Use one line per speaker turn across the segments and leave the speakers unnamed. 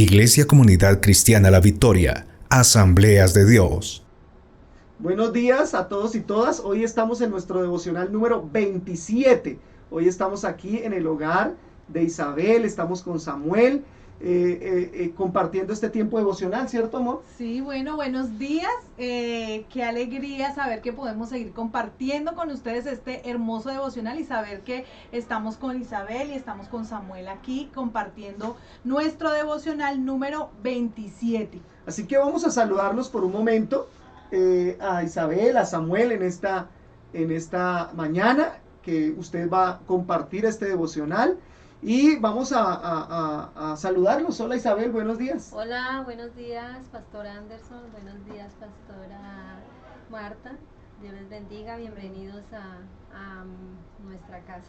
Iglesia Comunidad Cristiana La Victoria, Asambleas de Dios.
Buenos días a todos y todas. Hoy estamos en nuestro devocional número 27. Hoy estamos aquí en el hogar de Isabel, estamos con Samuel, compartiendo este tiempo devocional, ¿cierto, amor?
Sí, bueno, buenos días. Qué alegría saber que podemos seguir compartiendo con ustedes este hermoso devocional y saber que estamos con Isabel y estamos con Samuel aquí compartiendo nuestro devocional número 27.
Así que vamos a saludarlos por un momento, a Isabel, a Samuel en esta mañana que usted va a compartir este devocional. Y vamos a saludarlos. Hola Isabel, buenos días.
Hola, buenos días, Pastor Anderson. Buenos días, Pastora Marta. Dios les bendiga. Bienvenidos a nuestra casa.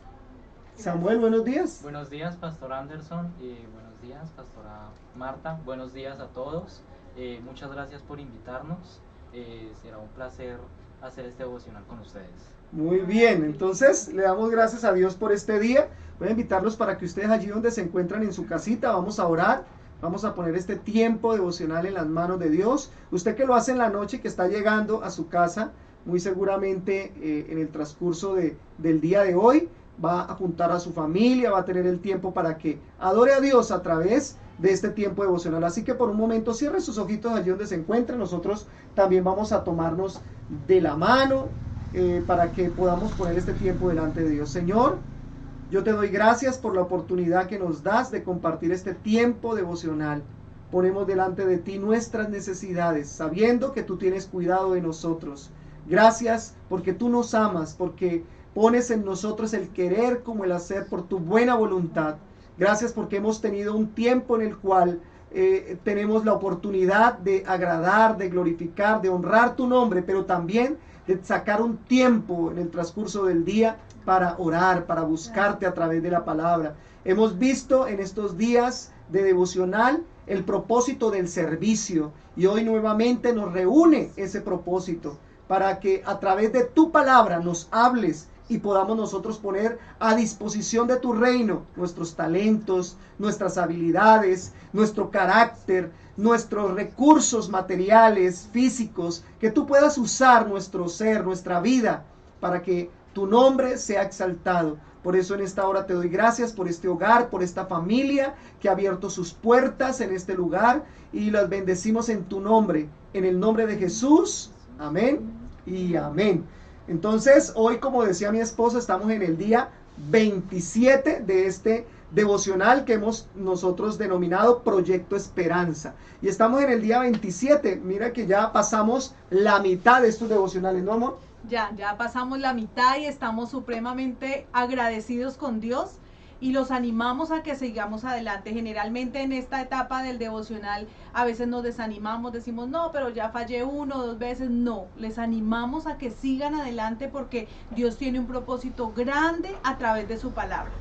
Samuel, buenos días.
Buenos días, Pastor Anderson. Buenos días, Pastora Marta. Buenos días a todos. Muchas gracias por invitarnos. Será un placer hacer este devocional con ustedes.
Muy bien, entonces le damos gracias a Dios por este día. Voy a invitarlos para que ustedes allí donde se encuentran en su casita, vamos a orar, vamos a poner este tiempo devocional en las manos de Dios. Usted que lo hace en la noche, que está llegando a su casa, muy seguramente en el transcurso del día de hoy, va a juntar a su familia, va a tener el tiempo para que adore a Dios a través de este tiempo devocional. Así que por un momento cierre sus ojitos allí donde se encuentran. Nosotros también vamos a tomarnos de la mano para que podamos poner este tiempo delante de Dios. Señor, yo te doy gracias por la oportunidad que nos das de compartir este tiempo devocional. Ponemos delante de ti nuestras necesidades, sabiendo que tú tienes cuidado de nosotros. Gracias porque tú nos amas, porque pones en nosotros el querer como el hacer por tu buena voluntad. Gracias porque hemos tenido un tiempo en el cual tenemos la oportunidad de agradar, de glorificar, de honrar tu nombre, pero también de sacar un tiempo en el transcurso del día para orar, para buscarte a través de la palabra. Hemos visto en estos días de devocional el propósito del servicio y hoy nuevamente nos reúne ese propósito para que a través de tu palabra nos hables y podamos nosotros poner a disposición de tu reino nuestros talentos, nuestras habilidades, nuestro carácter, nuestros recursos materiales, físicos, que tú puedas usar nuestro ser, nuestra vida, para que tu nombre sea exaltado. Por eso en esta hora te doy gracias por este hogar, por esta familia que ha abierto sus puertas en este lugar y las bendecimos en tu nombre, en el nombre de Jesús. Amén y amén. Entonces, hoy, como decía mi esposa, estamos en el día 27 de este devocional que hemos nosotros denominado Proyecto Esperanza. Y estamos en el día 27. Mira que ya pasamos la mitad de estos devocionales, ¿no, amor?
Ya pasamos la mitad y estamos supremamente agradecidos con Dios y los animamos a que sigamos adelante. Generalmente en esta etapa del devocional a veces nos desanimamos, decimos no, pero ya fallé 1 o 2 veces. No, les animamos a que sigan adelante porque Dios tiene un propósito grande a través de su palabra.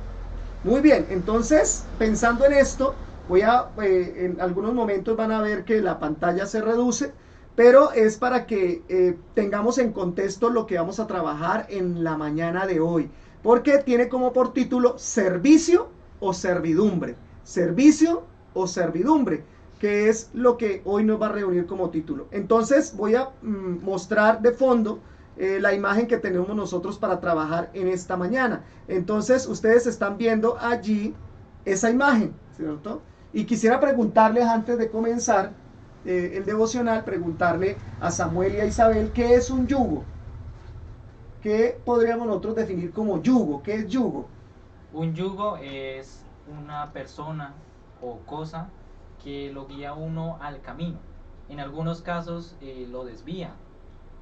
Muy bien, entonces pensando en esto, en algunos momentos van a ver que la pantalla se reduce, pero es para que tengamos en contexto lo que vamos a trabajar en la mañana de hoy. Porque tiene como por título servicio o servidumbre. Servicio o servidumbre, que es lo que hoy nos va a reunir como título. Entonces voy a mostrar de fondo la imagen que tenemos nosotros para trabajar en esta mañana. Entonces ustedes están viendo allí esa imagen, ¿cierto? Y quisiera preguntarles antes de comenzar el devocional, preguntarle a Samuel y a Isabel, ¿qué es un yugo? ¿Qué podríamos nosotros definir como yugo? ¿Qué es yugo?
Un yugo es una persona o cosa que lo guía a uno al camino. En algunos casos lo desvía,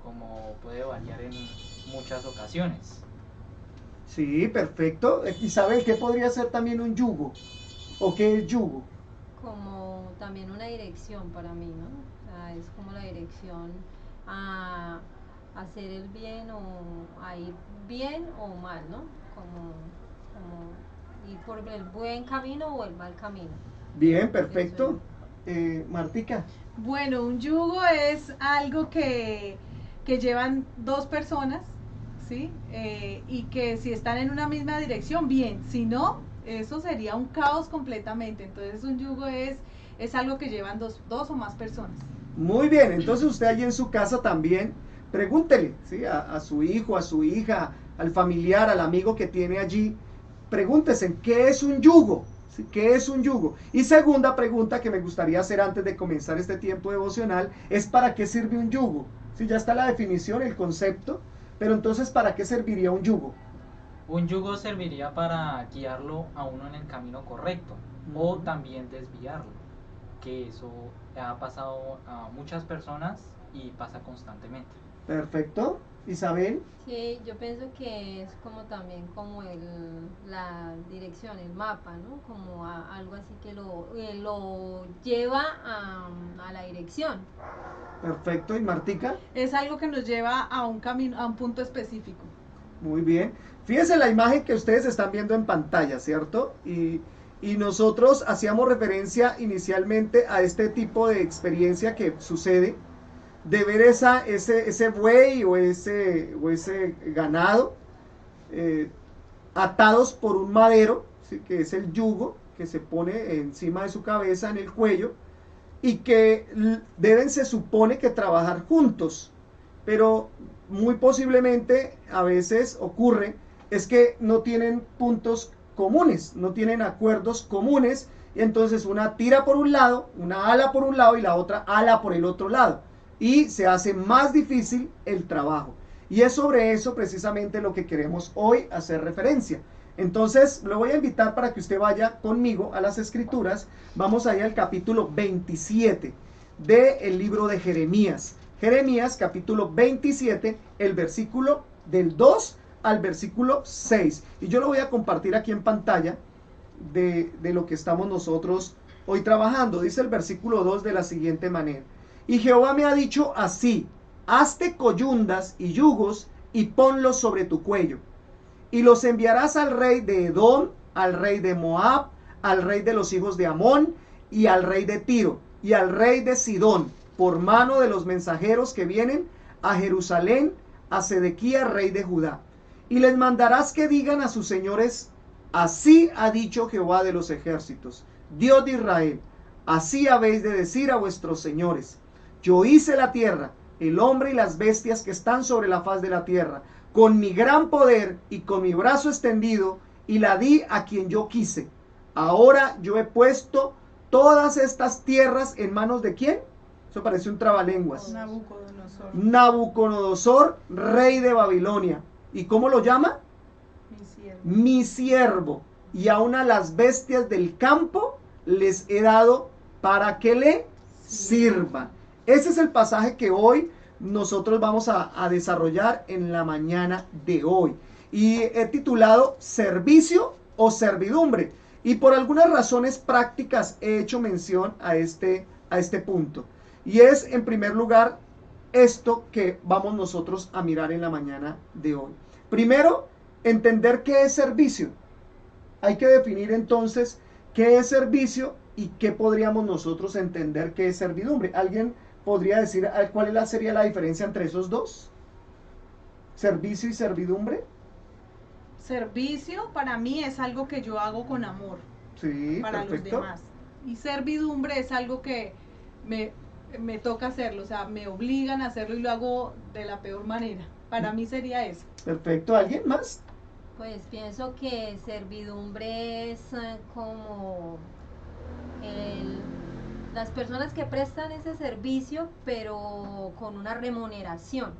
como puede variar en muchas ocasiones.
Sí, perfecto. Isabel, ¿qué podría ser también un yugo? ¿O qué es yugo?
Como también una dirección para mí, ¿no? O sea, es como la dirección a hacer el bien o a ir bien o mal, ¿no? Como ir por el buen camino o el mal camino.
Bien, perfecto. Martica.
Bueno, un yugo es algo que llevan 2 personas, ¿sí? Y que si están en una misma dirección, bien, si no, eso sería un caos completamente. Entonces un yugo es algo que llevan dos o más personas.
Muy bien, entonces usted allí en su casa también pregúntele, ¿sí? A su hijo, a su hija, al familiar, al amigo que tiene allí, pregúntese, ¿qué es un yugo? ¿Sí? ¿Qué es un yugo? Y segunda pregunta que me gustaría hacer antes de comenzar este tiempo devocional es ¿para qué sirve un yugo? Sí, ya está la definición, el concepto, pero entonces ¿para qué serviría un yugo?
Un yugo serviría para guiarlo a uno en el camino correcto o también desviarlo, que eso ha pasado a muchas personas y pasa constantemente.
Perfecto. Isabel.
Sí, yo pienso que es como también como la dirección, el mapa, ¿no? Como algo así que lo lleva a la dirección.
Perfecto. ¿Y Martica?
Es algo que nos lleva a un camino, a un punto específico.
Muy bien. Fíjense la imagen que ustedes están viendo en pantalla, ¿cierto? Y nosotros hacíamos referencia inicialmente a este tipo de experiencia que sucede, de ver ese buey o ese ganado atados por un madero, ¿sí? Que es el yugo que se pone encima de su cabeza, en el cuello, y que deben, se supone, que trabajar juntos, pero muy posiblemente a veces ocurre es que no tienen puntos comunes, no tienen acuerdos comunes, y entonces una tira por un lado, una ala por un lado y la otra ala por el otro lado, y se hace más difícil el trabajo. Y es sobre eso precisamente lo que queremos hoy hacer referencia. Entonces lo voy a invitar para que usted vaya conmigo a las escrituras. Vamos a ir al capítulo 27 del libro de Jeremías. Jeremías capítulo 27, el versículo del 2 al versículo 6. Y yo lo voy a compartir aquí en pantalla de lo que estamos nosotros hoy trabajando. Dice el versículo 2 de la siguiente manera. Y Jehová me ha dicho así: hazte coyundas y yugos y ponlos sobre tu cuello. Y los enviarás al rey de Edom, al rey de Moab, al rey de los hijos de Amón, y al rey de Tiro, y al rey de Sidón, por mano de los mensajeros que vienen a Jerusalén, a Sedequías, rey de Judá. Y les mandarás que digan a sus señores: así ha dicho Jehová de los ejércitos, Dios de Israel, así habéis de decir a vuestros señores: yo hice la tierra, el hombre y las bestias que están sobre la faz de la tierra, con mi gran poder y con mi brazo extendido, y la di a quien yo quise. Ahora yo he puesto todas estas tierras en manos de ¿quién? Eso parece un trabalenguas.
Nabucodonosor.
Nabucodonosor, rey de Babilonia. ¿Y cómo lo llama?
Mi siervo.
Mi siervo. Y aún a las bestias del campo les he dado para que le sirvan. Ese es el pasaje que hoy nosotros vamos a desarrollar en la mañana de hoy. Y he titulado Servicio o Servidumbre. Y por algunas razones prácticas he hecho mención a este punto. Y es, en primer lugar, esto que vamos nosotros a mirar en la mañana de hoy. Primero, entender qué es servicio. Hay que definir entonces qué es servicio y qué podríamos nosotros entender que es servidumbre. ¿Alguien podría decir cuál sería la diferencia entre esos dos? ¿Servicio y servidumbre?
Servicio para mí es algo que yo hago con amor
Sí,
para
perfecto.
los demás. Y servidumbre es algo que me toca hacerlo, o sea, me obligan a hacerlo y lo hago de la peor manera. Para mí sería eso.
Perfecto. ¿Alguien más?
Pues pienso que servidumbre es como las personas que prestan ese servicio, pero con una remuneración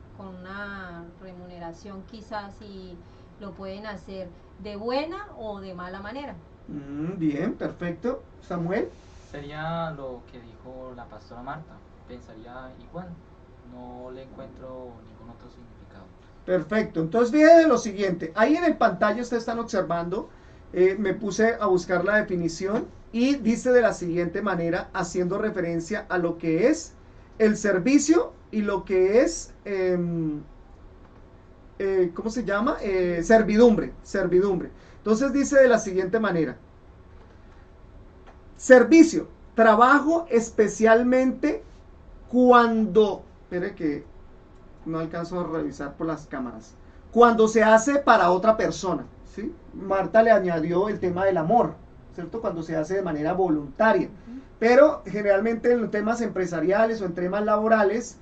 quizás, y lo pueden hacer de buena o de mala manera.
Bien, perfecto. Samuel.
Sería lo que dijo la pastora Marta, pensaría igual, no le encuentro ningún otro significado.
Perfecto, entonces fíjense lo siguiente, ahí en el pantalla ustedes están observando, me puse a buscar la definición y dice de la siguiente manera, haciendo referencia a lo que es el servicio y lo que es, ¿cómo se llama? Servidumbre. Entonces dice de la siguiente manera: servicio, trabajo especialmente cuando, espere que no alcanzo a revisar por las cámaras, cuando se hace para otra persona, ¿sí? Marta le añadió el tema del amor, ¿cierto? Cuando se hace de manera voluntaria. Pero generalmente en temas empresariales o en temas laborales,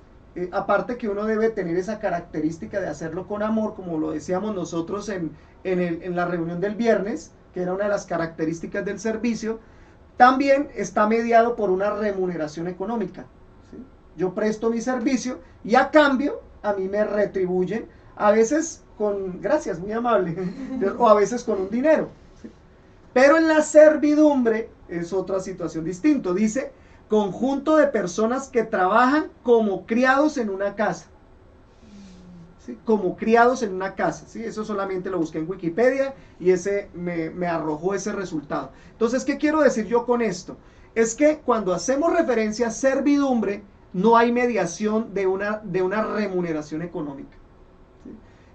aparte que uno debe tener esa característica de hacerlo con amor, como lo decíamos nosotros en la reunión del viernes, que era una de las características del servicio, también está mediado por una remuneración económica, ¿sí? Yo presto mi servicio y a cambio a mí me retribuyen, a veces con, gracias, muy amable, o a veces con un dinero, ¿sí? Pero en la servidumbre es otra situación distinta. Dice, conjunto de personas que trabajan como criados en una casa. ¿Sí? Como criados en una casa. ¿Sí? Eso solamente lo busqué en Wikipedia y ese me arrojó ese resultado. Entonces, ¿qué quiero decir yo con esto? Es que cuando hacemos referencia a servidumbre, no hay mediación de una remuneración económica.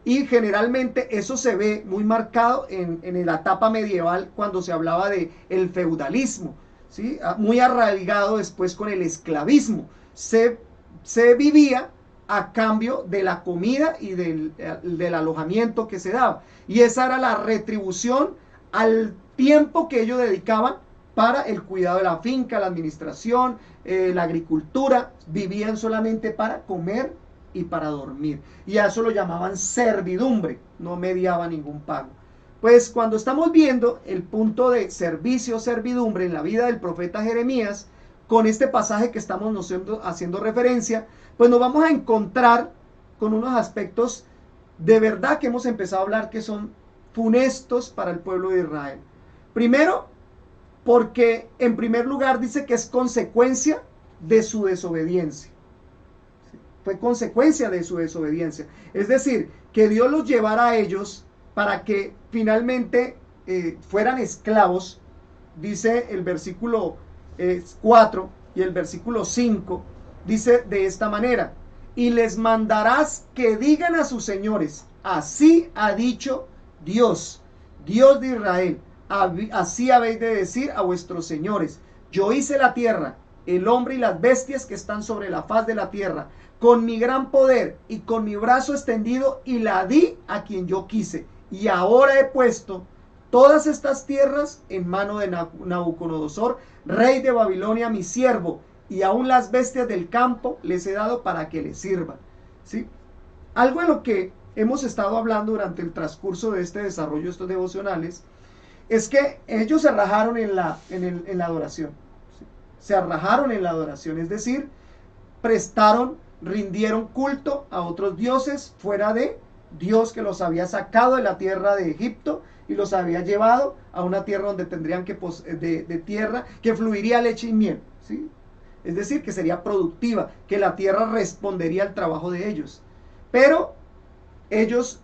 Y generalmente eso se ve muy marcado en la etapa medieval cuando se hablaba de el feudalismo, ¿sí? Muy arraigado después con el esclavismo. Se vivía a cambio de la comida y del alojamiento que se daba. Y esa era la retribución al tiempo que ellos dedicaban para el cuidado de la finca, la administración, la agricultura. Vivían solamente para comer y para dormir. Y a eso lo llamaban servidumbre, no mediaba ningún pago. Pues cuando estamos viendo el punto de servicio, servidumbre en la vida del profeta Jeremías, con este pasaje que estamos haciendo referencia, pues nos vamos a encontrar con unos aspectos de verdad que hemos empezado a hablar que son funestos para el pueblo de Israel. Primero, porque en primer lugar dice que es consecuencia de su desobediencia. Fue consecuencia de su desobediencia. Es decir, que Dios los llevara a ellos para que finalmente fueran esclavos. Dice el versículo 4 y el versículo 5, dice de esta manera: y les mandarás que digan a sus señores, así ha dicho Dios, Dios de Israel, así habéis de decir a vuestros señores, yo hice la tierra, el hombre y las bestias que están sobre la faz de la tierra, con mi gran poder y con mi brazo extendido, y la di a quien yo quise. Y ahora he puesto todas estas tierras en mano de Nabucodonosor, rey de Babilonia, mi siervo, y aún las bestias del campo les he dado para que les sirvan. ¿Sí? Algo de lo que hemos estado hablando durante el transcurso de este desarrollo de estos devocionales es que ellos se rajaron en la adoración. ¿Sí? Se rajaron en la adoración, es decir, rindieron culto a otros dioses fuera de Dios, que los había sacado de la tierra de Egipto y los había llevado a una tierra donde tendrían de tierra que fluiría leche y miel, ¿sí? Es decir, que sería productiva, que la tierra respondería al trabajo de ellos. Pero ellos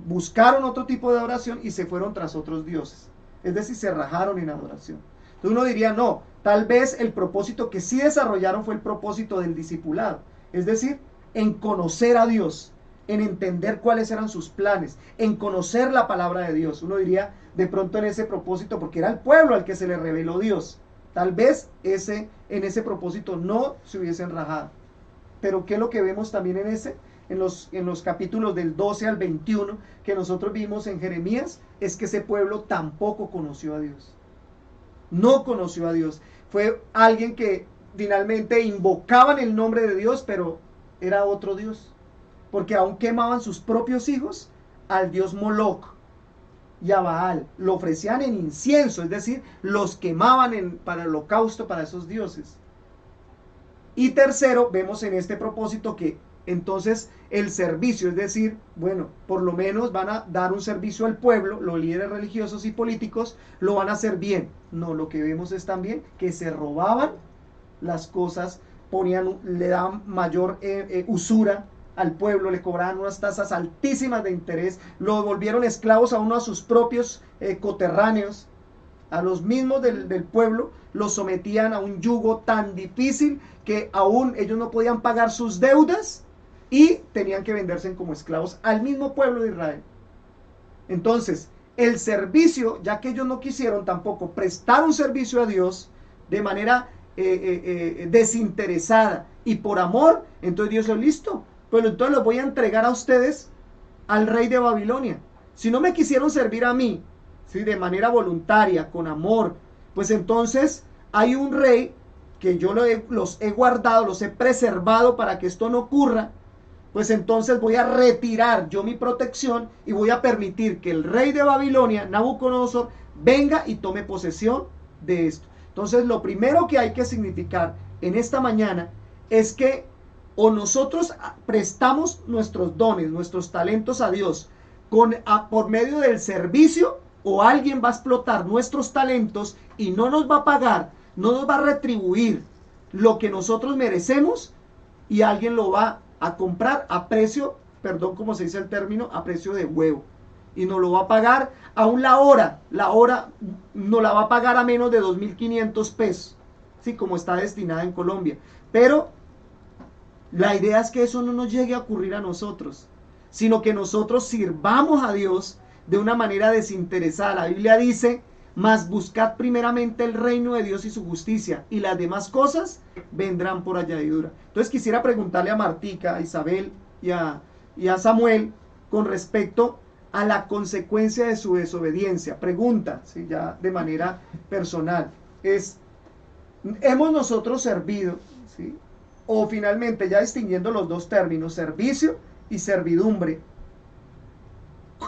buscaron otro tipo de adoración y se fueron tras otros dioses. Es decir, se rajaron en adoración. Entonces uno diría, no, tal vez el propósito que sí desarrollaron fue el propósito del discipulado. Es decir, en conocer a Dios, en entender cuáles eran sus planes, en conocer la palabra de Dios. Uno diría de pronto en ese propósito, porque era el pueblo al que se le reveló Dios. Tal vez en ese propósito no se hubiesen rajado. Pero ¿qué es lo que vemos también en los capítulos del 12 al 21 que nosotros vimos en Jeremías? Es que ese pueblo tampoco conoció a Dios. No conoció a Dios. Fue alguien que finalmente invocaban el nombre de Dios, pero era otro Dios. Porque aún quemaban sus propios hijos al dios Moloch y a Baal. Lo ofrecían en incienso, es decir, los quemaban para el holocausto para esos dioses. Y tercero, vemos en este propósito que entonces el servicio, es decir, bueno, por lo menos van a dar un servicio al pueblo, los líderes religiosos y políticos lo van a hacer bien. No, lo que vemos es también que se robaban las cosas, le daban mayor usura al pueblo, le cobraban unas tasas altísimas de interés, lo volvieron esclavos a uno a sus propios coterráneos, a los mismos del pueblo, los sometían a un yugo tan difícil que aún ellos no podían pagar sus deudas y tenían que venderse como esclavos al mismo pueblo de Israel. Entonces, el servicio, ya que ellos no quisieron tampoco prestar un servicio a Dios de manera desinteresada y por amor, entonces Dios dijo, listo, pues entonces los voy a entregar a ustedes al rey de Babilonia. Si no me quisieron servir a mí, ¿sí? De manera voluntaria, con amor, pues entonces hay un rey que yo los he guardado, los he preservado para que esto no ocurra, pues entonces voy a retirar yo mi protección y voy a permitir que el rey de Babilonia, Nabucodonosor, venga y tome posesión de esto. Entonces lo primero que hay que significar en esta mañana es que o nosotros prestamos nuestros dones, nuestros talentos a Dios por medio del servicio, o alguien va a explotar nuestros talentos y no nos va a pagar, no nos va a retribuir lo que nosotros merecemos, y alguien lo va a comprar a precio, perdón, como se dice el término, a precio de huevo. Y nos lo va a pagar aún la hora no la va a pagar a menos de 2.500 pesos, ¿sí? Como está destinada en Colombia. Pero la idea es que eso no nos llegue a ocurrir a nosotros, sino que nosotros sirvamos a Dios de una manera desinteresada. La Biblia dice: mas buscad primeramente el reino de Dios y su justicia, y las demás cosas vendrán por añadidura. Entonces quisiera preguntarle a Martica, a Isabel y a Samuel con respecto a la consecuencia de su desobediencia. Pregunta, ¿sí? Ya de manera personal, ¿hemos nosotros servido, ¿sí? O finalmente, ya distinguiendo los dos términos, servicio y servidumbre,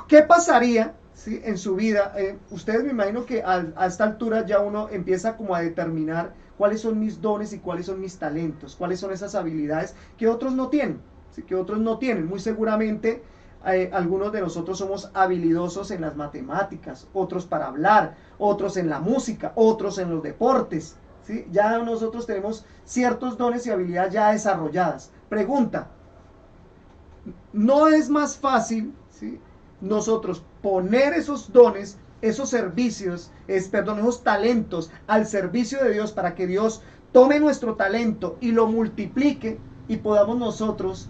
¿qué pasaría, ¿sí? En su vida? Ustedes, me imagino que a esta altura ya uno empieza como a determinar cuáles son mis dones y cuáles son mis talentos, cuáles son esas habilidades que otros no tienen, ¿sí? Que otros no tienen. Muy seguramente algunos de nosotros somos habilidosos en las matemáticas, otros para hablar, otros en la música, otros en los deportes, ¿sí? Ya nosotros tenemos ciertos dones y habilidades ya desarrolladas. Pregunta: ¿no es más fácil, ¿sí? nosotros poner esos dones, esos servicios, esos talentos al servicio de Dios, para que Dios tome nuestro talento y lo multiplique y podamos nosotros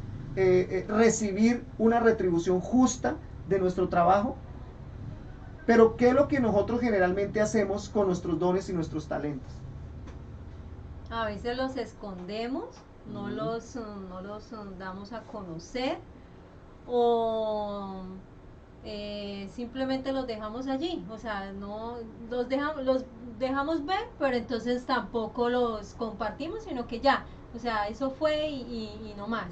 recibir una retribución justa de nuestro trabajo? Pero ¿qué es lo que nosotros generalmente hacemos con nuestros dones y nuestros talentos?
A veces los escondemos, no los damos a conocer, o simplemente los dejamos allí. O sea, no los dejamos ver, pero entonces tampoco los compartimos, sino que ya, o sea, eso fue y no más.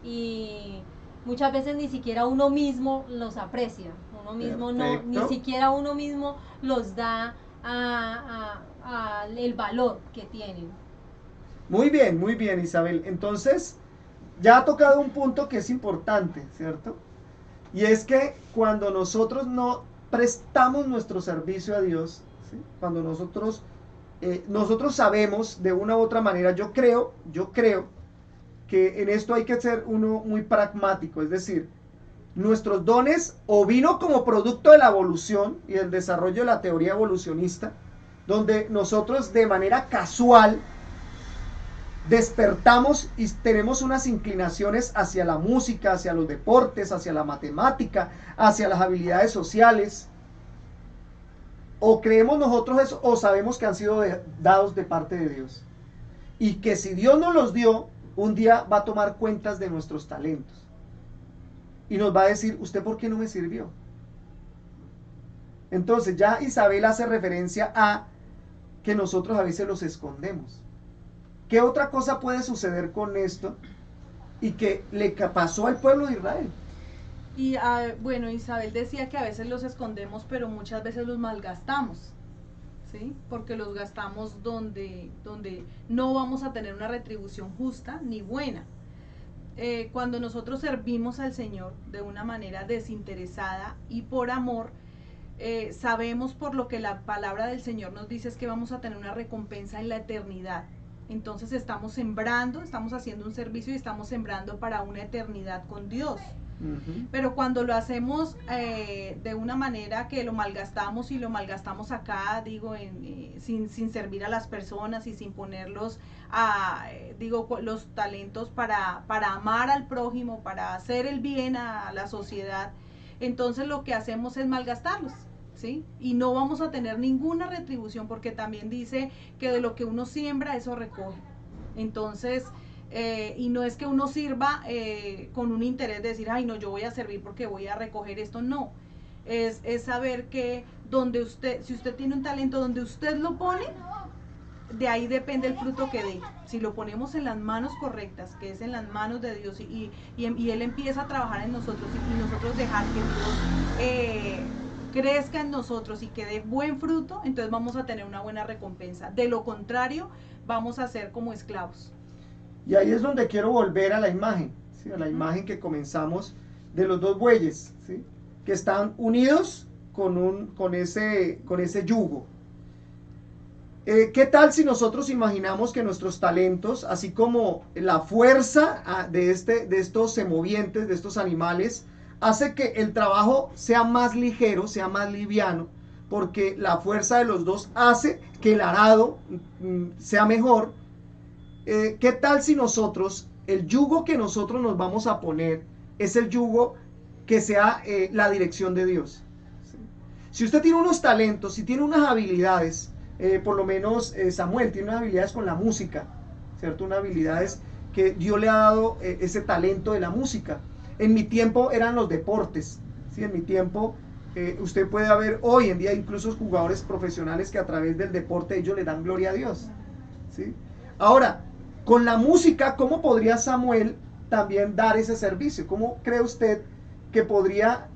Y muchas veces ni siquiera uno mismo los aprecia, uno mismo no, ni siquiera uno mismo los da el valor que tienen.
Muy bien, Isabel. Entonces, ya ha tocado un punto que es importante, ¿cierto? Y es que cuando nosotros no prestamos nuestro servicio a Dios, ¿sí? Cuando nosotros sabemos de una u otra manera, yo creo que en esto hay que ser uno muy pragmático, es decir, nuestros dones o vino como producto de la evolución y el desarrollo de la teoría evolucionista, donde nosotros de manera casual despertamos y tenemos unas inclinaciones hacia la música, hacia los deportes, hacia la matemática, hacia las habilidades sociales, o creemos nosotros eso, o sabemos que han sido dados de parte de Dios, y que si Dios nos los dio, un día va a tomar cuentas de nuestros talentos y nos va a decir: ¿usted por qué no me sirvió? Entonces ya Isabel hace referencia a que nosotros a veces los escondemos. ¿Qué otra cosa puede suceder con esto y que le pasó al pueblo de Israel?
Y bueno, Isabel decía que a veces los escondemos, pero muchas veces los malgastamos, ¿sí? Porque los gastamos donde no vamos a tener una retribución justa ni buena. Cuando nosotros servimos al Señor de una manera desinteresada y por amor, sabemos por lo que la palabra del Señor nos dice es que vamos a tener una recompensa en la eternidad. Entonces estamos sembrando, estamos haciendo un servicio y estamos sembrando para una eternidad con Dios. Pero cuando lo hacemos de una manera que lo malgastamos, y lo malgastamos acá, digo, sin servir a las personas y sin ponerlos los talentos para amar al prójimo, para hacer el bien a la sociedad, entonces lo que hacemos es malgastarlos, ¿sí? Y no vamos a tener ninguna retribución, porque también dice que de lo que uno siembra, eso recoge. Entonces, y no es que uno sirva con un interés de decir: ay no, yo voy a servir porque voy a recoger esto, no. es saber que donde usted, si usted tiene un talento, donde usted lo pone, de ahí depende el fruto que dé. Si lo ponemos en las manos correctas, que es en las manos de Dios, y Él empieza a trabajar en nosotros, y nosotros dejar que Dios crezca en nosotros y que dé buen fruto, entonces vamos a tener una buena recompensa. De lo contrario, vamos a ser como esclavos.
Y ahí es donde quiero volver a la imagen, ¿sí? A la imagen que comenzamos de los dos bueyes, ¿sí? Que están unidos con ese yugo. ¿Qué tal si nosotros imaginamos que nuestros talentos, así como la fuerza de estos semovientes, de estos animales, hace que el trabajo sea más ligero, sea más liviano, porque la fuerza de los dos hace que el arado sea mejor? ¿Qué tal si nosotros, el yugo que nosotros nos vamos a poner, es el yugo que sea la dirección de Dios? ¿Sí? Si usted tiene unos talentos, si tiene unas habilidades, por lo menos Samuel tiene unas habilidades con la música, ¿cierto? Unas habilidades que Dios le ha dado ese talento de la música. En mi tiempo eran los deportes, ¿sí? En mi tiempo usted puede ver hoy en día incluso jugadores profesionales que a través del deporte ellos le dan gloria a Dios, ¿sí? Ahora, con la música, ¿cómo podría Samuel también dar ese servicio? ¿Cómo cree usted que podría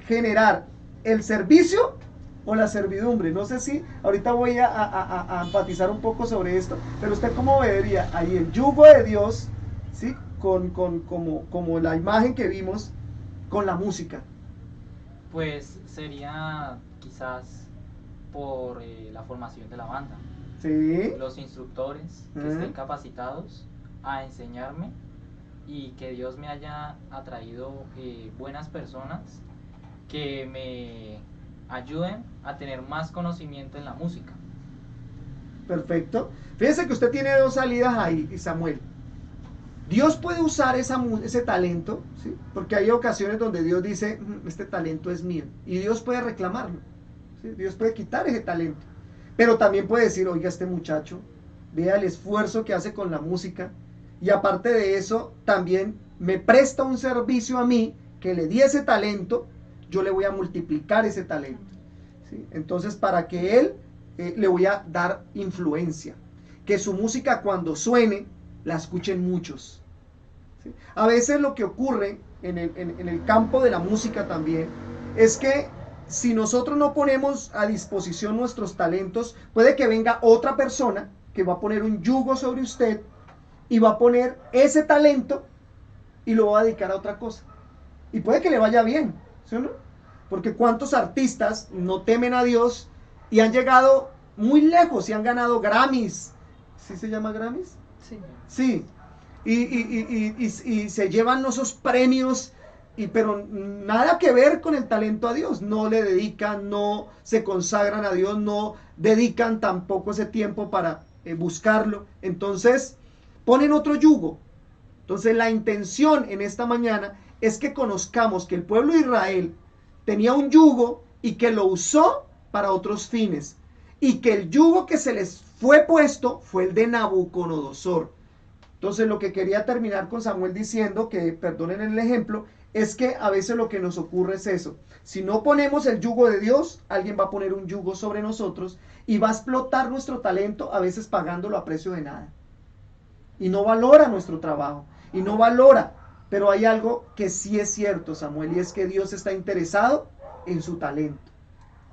generar el servicio o la servidumbre? No sé si ahorita voy a enfatizar un poco sobre esto, pero usted cómo vería ahí el yugo de Dios, ¿sí? Como la imagen que vimos con la música.
Pues sería quizás por la formación de la banda.
Sí.
Los instructores que estén capacitados a enseñarme, y que Dios me haya atraído buenas personas que me ayuden a tener más conocimiento en la música.
Perfecto. Fíjese que usted tiene dos salidas ahí, Samuel. Dios puede usar ese talento, ¿sí? Porque hay ocasiones donde Dios dice, este talento es mío, y Dios puede reclamarlo, ¿sí? Dios puede quitar ese talento, pero también puede decir, oiga, este muchacho, vea el esfuerzo que hace con la música, y aparte de eso, también me presta un servicio a mí, que le di ese talento, yo le voy a multiplicar ese talento, ¿sí? Entonces, para que él le voy a dar influencia, que su música cuando suene, la escuchen muchos, ¿sí? A veces lo que ocurre en el campo de la música también, es que si nosotros no ponemos a disposición nuestros talentos, puede que venga otra persona que va a poner un yugo sobre usted y va a poner ese talento y lo va a dedicar a otra cosa. Y puede que le vaya bien, ¿sí o no? Porque cuántos artistas no temen a Dios y han llegado muy lejos y han ganado Grammys. ¿Sí se llama Grammys?
Sí.
Sí. Y se llevan esos premios, pero nada que ver con el talento a Dios. No le dedican, no se consagran a Dios, no dedican tampoco ese tiempo para buscarlo. Entonces ponen otro yugo. Entonces la intención en esta mañana es que conozcamos que el pueblo de Israel tenía un yugo y que lo usó para otros fines, y que el yugo que se les fue puesto fue el de Nabucodonosor. Entonces lo que quería terminar con Samuel diciendo, que perdonen el ejemplo, es que a veces lo que nos ocurre es eso. Si no ponemos el yugo de Dios, alguien va a poner un yugo sobre nosotros y va a explotar nuestro talento, a veces pagándolo a precio de nada. Y no valora nuestro trabajo, y no valora. Pero hay algo que sí es cierto, Samuel, y es que Dios está interesado en su talento.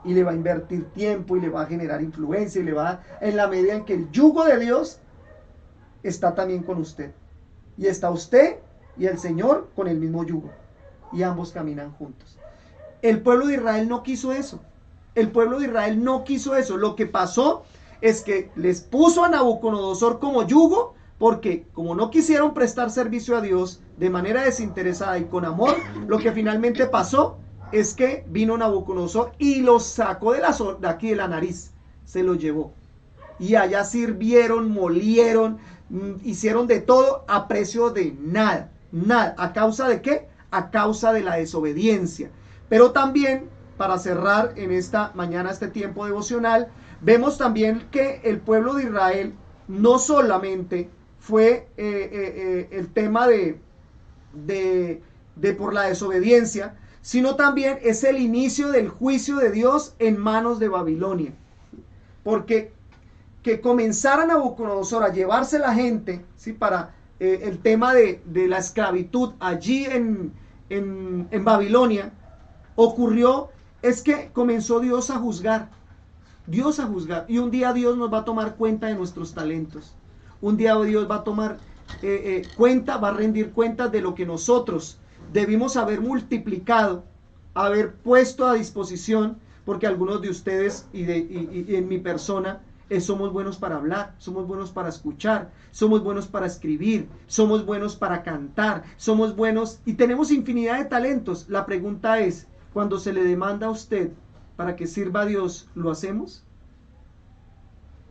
Y le va a invertir tiempo, y le va a generar influencia, y le va a, en la medida en que el yugo de Dios está también con usted. Y está usted y el Señor con el mismo yugo. Y ambos caminan juntos. El pueblo de Israel no quiso eso. El pueblo de Israel no quiso eso. Lo que pasó es que les puso a Nabucodonosor como yugo, porque como no quisieron prestar servicio a Dios de manera desinteresada y con amor, lo que finalmente pasó es que vino Nabucodonosor y los sacó de aquí de la nariz, se los llevó. Y allá sirvieron, molieron, hicieron de todo a precio de nada, nada. ¿A causa de qué? A causa de la desobediencia. Pero también, para cerrar en esta mañana este tiempo devocional, vemos también que el pueblo de Israel no solamente fue el tema de por la desobediencia, sino también es el inicio del juicio de Dios en manos de Babilonia. Porque que comenzara Nabucodonosor a llevarse la gente, ¿sí? Para el tema de la esclavitud allí en Babilonia, ocurrió es que comenzó Dios a juzgar. Dios a juzgar. Y un día Dios nos va a tomar cuenta de nuestros talentos. Un día Dios va a tomar cuenta, va a rendir cuentas de lo que nosotros debimos haber multiplicado, haber puesto a disposición, porque algunos de ustedes y en mi persona somos buenos para hablar, somos buenos para escuchar, somos buenos para escribir, somos buenos para cantar, somos buenos y tenemos infinidad de talentos. La pregunta es, cuando se le demanda a usted para que sirva a Dios, ¿lo hacemos?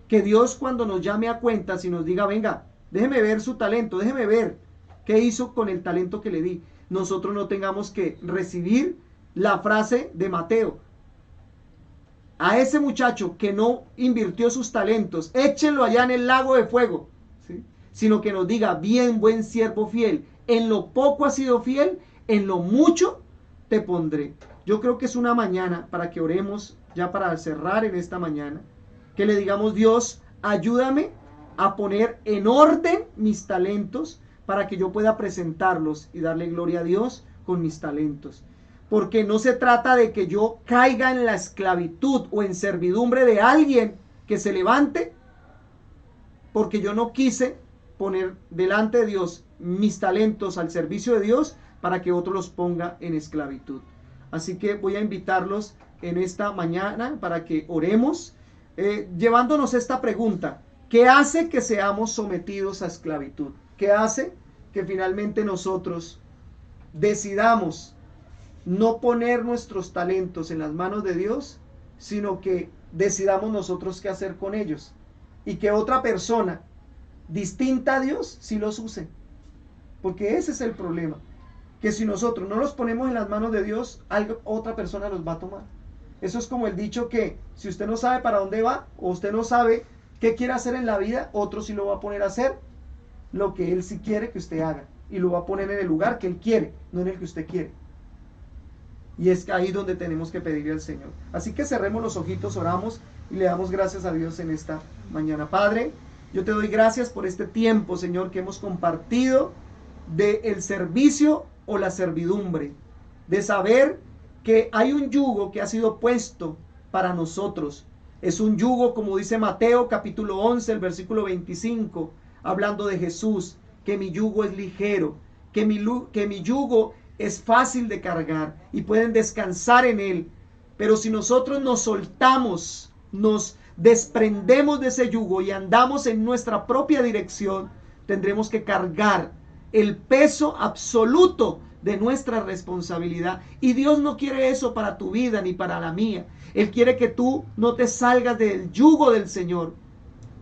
Que Dios cuando nos llame a cuentas y nos diga, venga, déjeme ver su talento, déjeme ver qué hizo con el talento que le di, nosotros no tengamos que recibir la frase de Mateo: a ese muchacho que no invirtió sus talentos, échenlo allá en el lago de fuego, ¿sí? Sino que nos diga, bien, buen siervo fiel, en lo poco has sido fiel, en lo mucho te pondré. Yo creo que es una mañana para que oremos, ya para cerrar en esta mañana, que le digamos, Dios, ayúdame a poner en orden mis talentos para que yo pueda presentarlos y darle gloria a Dios con mis talentos. Porque no se trata de que yo caiga en la esclavitud o en servidumbre de alguien que se levante, porque yo no quise poner delante de Dios mis talentos al servicio de Dios para que otro los ponga en esclavitud. Así que voy a invitarlos en esta mañana para que oremos, llevándonos esta pregunta: ¿qué hace que seamos sometidos a esclavitud? ¿Qué hace que finalmente nosotros decidamos no poner nuestros talentos en las manos de Dios, sino que decidamos nosotros qué hacer con ellos? Y que otra persona distinta a Dios sí los use. Porque ese es el problema. Que si nosotros no los ponemos en las manos de Dios, otra persona los va a tomar. Eso es como el dicho que si usted no sabe para dónde va, o usted no sabe qué quiere hacer en la vida, otro sí lo va a poner a hacer lo que él sí quiere que usted haga. Y lo va a poner en el lugar que él quiere, no en el que usted quiere. Y es ahí donde tenemos que pedirle al Señor. Así que cerremos los ojitos, oramos y le damos gracias a Dios en esta mañana. Padre, yo te doy gracias por este tiempo, Señor, que hemos compartido del servicio o la servidumbre, de saber que hay un yugo que ha sido puesto para nosotros. Es un yugo, como dice Mateo capítulo 11, el versículo 25, hablando de Jesús, que mi yugo es ligero, que mi yugo es fácil de cargar y pueden descansar en él. Pero si nosotros nos soltamos, nos desprendemos de ese yugo y andamos en nuestra propia dirección, tendremos que cargar el peso absoluto de nuestra responsabilidad. Y Dios no quiere eso para tu vida ni para la mía. Él quiere que tú no te salgas del yugo del Señor.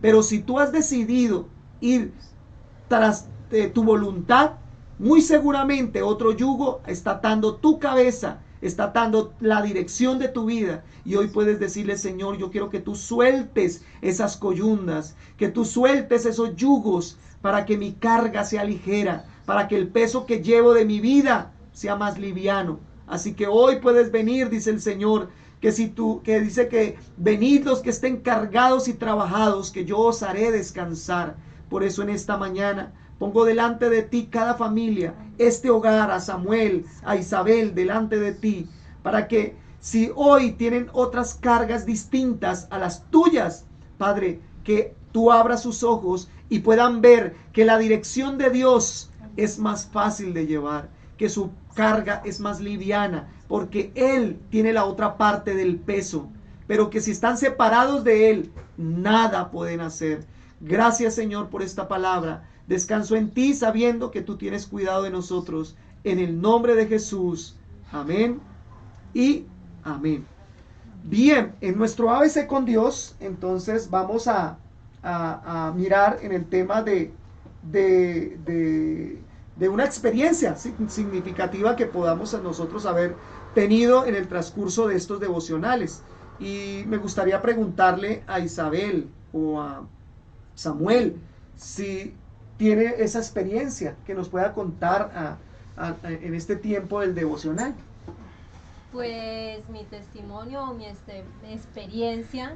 Pero si tú has decidido ir tras tu voluntad, muy seguramente otro yugo está atando tu cabeza, está atando la dirección de tu vida. Y hoy puedes decirle, Señor, yo quiero que tú sueltes esas coyundas, que tú sueltes esos yugos para que mi carga sea ligera, para que el peso que llevo de mi vida sea más liviano. Así que hoy puedes venir, dice el Señor, que dice que venid los que estén cargados y trabajados, que yo os haré descansar. Por eso en esta mañana pongo delante de ti cada familia, este hogar, a Samuel, a Isabel, delante de ti, para que si hoy tienen otras cargas distintas a las tuyas, Padre, que tú abras sus ojos y puedan ver que la dirección de Dios es más fácil de llevar, que su carga es más liviana, porque Él tiene la otra parte del peso, pero que si están separados de Él, nada pueden hacer. Gracias, Señor, por esta palabra. Descanso en ti sabiendo que tú tienes cuidado de nosotros. En el nombre de Jesús. Amén y amén. Bien, en nuestro ABC con Dios, entonces vamos a mirar en el tema de una experiencia significativa que podamos nosotros haber tenido en el transcurso de estos devocionales. Y me gustaría preguntarle a Isabel o a Samuel si tiene esa experiencia que nos pueda contar en este tiempo del devocional.
Pues mi testimonio o mi experiencia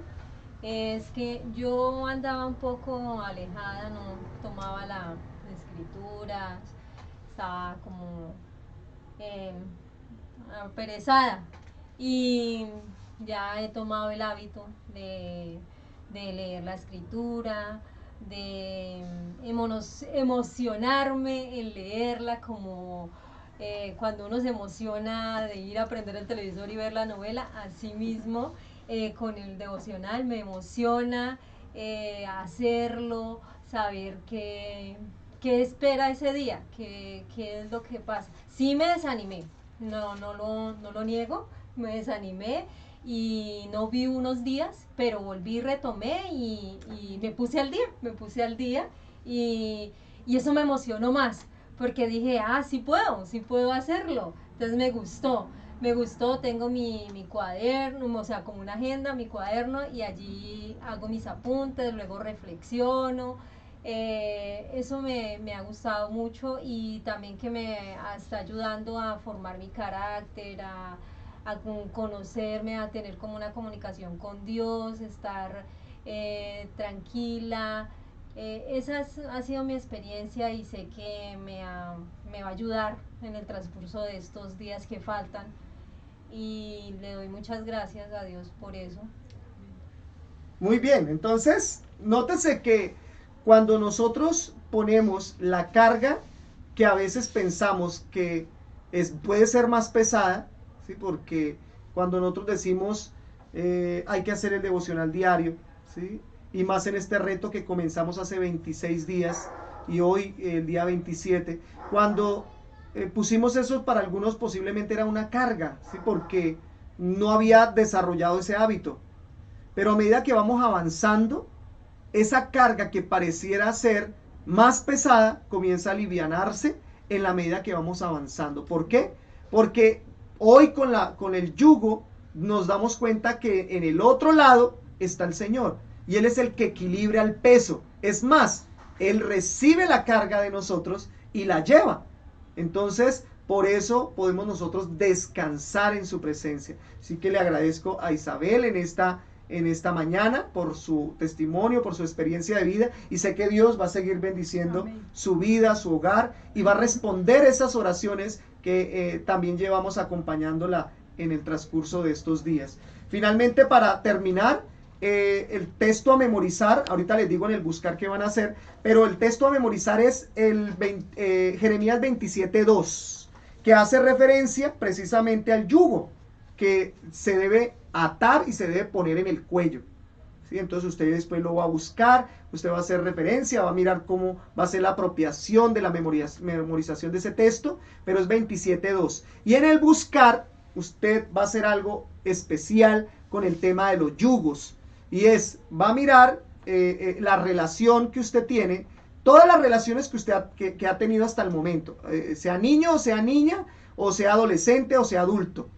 es que yo andaba un poco alejada, no tomaba las escrituras, estaba como eh, aperezada y ya he tomado el hábito de leer la escritura, de emocionarme en leerla como cuando uno se emociona de ir a prender el televisor y ver la novela, así mismo con el devocional me emociona hacerlo, saber qué espera ese día, qué es lo que pasa. Sí me desanimé, no lo niego, me desanimé y no vi unos días, pero volví, retomé y me puse al día y eso me emocionó más, porque dije, sí puedo hacerlo. Entonces me gustó, tengo mi cuaderno, o sea, como una agenda, mi cuaderno, y allí hago mis apuntes, luego reflexiono. Eso me ha gustado mucho y también que me está ayudando a formar mi carácter, a conocerme, a tener como una comunicación con Dios, estar tranquila. Ha sido mi experiencia y sé que me va a ayudar en el transcurso de estos días que faltan y le doy muchas gracias a Dios por eso.
Muy bien, entonces, nótese que cuando nosotros ponemos la carga que a veces pensamos que puede ser más pesada, ¿sí? Porque cuando nosotros decimos hay que hacer el devocional diario, ¿sí? Y más en este reto que comenzamos hace 26 días y hoy el día 27, cuando pusimos eso, para algunos posiblemente era una carga, ¿sí? Porque no había desarrollado ese hábito. Pero a medida que vamos avanzando, esa carga que pareciera ser más pesada comienza a alivianarse en la medida que vamos avanzando. ¿Por qué? Porque hoy con el yugo nos damos cuenta que en el otro lado está el Señor y Él es el que equilibra el peso. Es más, Él recibe la carga de nosotros y la lleva. Entonces, por eso podemos nosotros descansar en su presencia. Así que le agradezco a Isabel en esta mañana por su testimonio, por su experiencia de vida, y sé que Dios va a seguir bendiciendo
Amén.
su vida, su hogar, y va a responder esas oraciones que también llevamos acompañándola en el transcurso de estos días. Finalmente, para terminar, el texto a memorizar, ahorita les digo en el buscar qué van a hacer, pero el texto a memorizar es Jeremías 27:2, que hace referencia precisamente al yugo que se debe atar y se debe poner en el cuello. ¿Sí? Entonces usted después lo va a buscar, usted va a hacer referencia, va a mirar cómo va a ser la apropiación de la memorización de ese texto, pero es 27:2. Y en el buscar, usted va a hacer algo especial con el tema de los yugos. Y va a mirar la relación que usted tiene, todas las relaciones que usted que ha tenido hasta el momento, sea niño o sea niña, o sea adolescente o sea adulto.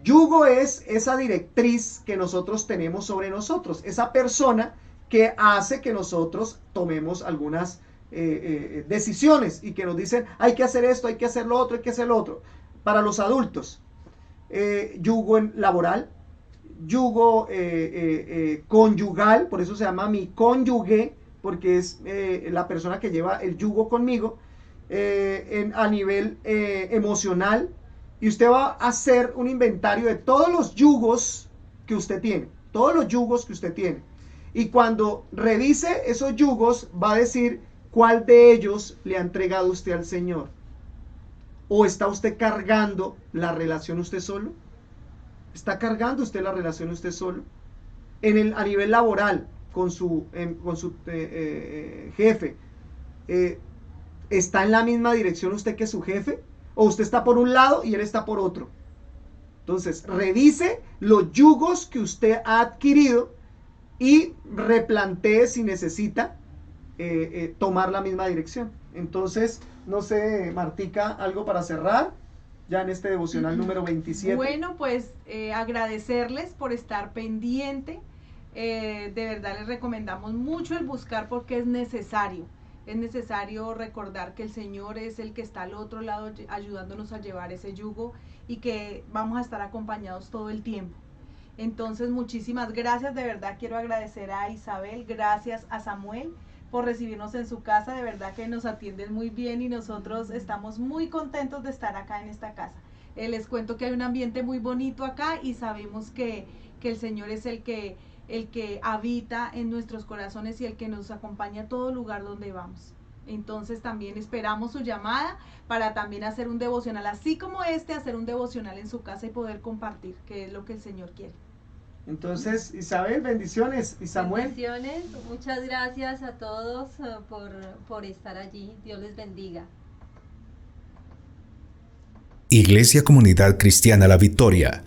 Yugo es esa directriz que nosotros tenemos sobre nosotros, esa persona que hace que nosotros tomemos algunas decisiones y que nos dicen hay que hacer esto, hay que hacer lo otro, hay que hacer lo otro. Para los adultos, yugo laboral, yugo conyugal, por eso se llama mi cónyuge, porque es la persona que lleva el yugo conmigo, a nivel emocional. Y usted va a hacer un inventario de todos los yugos que usted tiene, todos los yugos que usted tiene. Y cuando revise esos yugos, va a decir cuál de ellos le ha entregado usted al Señor. ¿O está usted cargando la relación usted solo? ¿Está cargando usted la relación usted solo? A nivel laboral, con su jefe, ¿está en la misma dirección usted que su jefe? ¿O usted está por un lado y él está por otro? Entonces, revise los yugos que usted ha adquirido y replantee si necesita tomar la misma dirección. Entonces, no sé, Martica, algo para cerrar ya en este devocional número 27.
Bueno, pues agradecerles por estar pendiente. De verdad les recomendamos mucho el buscar porque es necesario. Es necesario recordar que el Señor es el que está al otro lado ayudándonos a llevar ese yugo y que vamos a estar acompañados todo el tiempo. Entonces, muchísimas gracias, de verdad quiero agradecer a Isabel, gracias a Samuel por recibirnos en su casa, de verdad que nos atienden muy bien y nosotros estamos muy contentos de estar acá en esta casa. Les cuento que hay un ambiente muy bonito acá y sabemos que el Señor es el que habita en nuestros corazones y el que nos acompaña a todo lugar donde vamos. Entonces también esperamos su llamada para también hacer un devocional, así como hacer un devocional en su casa y poder compartir, que es lo que el Señor quiere.
Entonces, Isabel, bendiciones. Y Samuel.
Bendiciones, muchas gracias a todos por estar allí. Dios les bendiga.
Iglesia Comunidad Cristiana La Victoria,